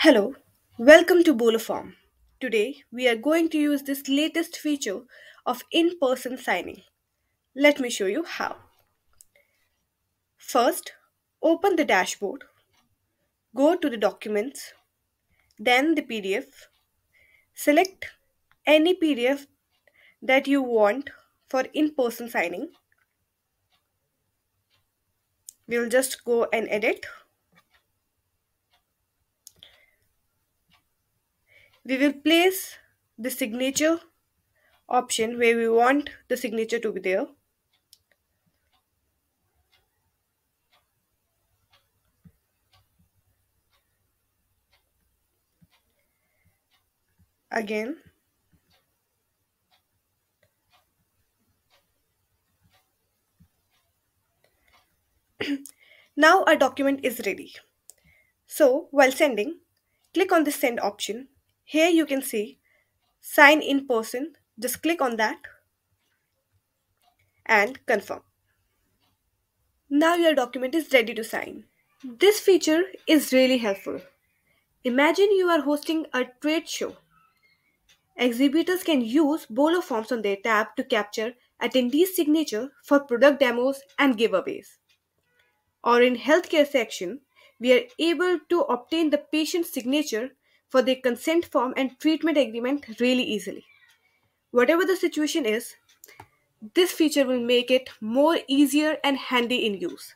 Hello, welcome to Boloform. Today we are going to use this latest feature of in person signing. Let me show you how. First, open the dashboard, go to the documents, then the PDF, select any PDF that you want for in person signing. We'll just go and edit. We will place the signature option where we want the signature to be there. Again, now our document is ready. So, while sending, click on the send option. Here you can see sign in person. Just click on that and confirm. Now your document is ready to sign. This feature is really helpful. Imagine you are hosting a trade show. Exhibitors can use Bolo forms on their tab to capture attendees' signature for product demos and giveaways. Or in healthcare section, we are able to obtain the patient's signature for their consent form and treatment agreement really easily. Whatever the situation is, this feature will make it more easier and handy in use.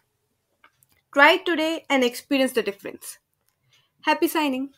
Try it today and experience the difference. Happy signing!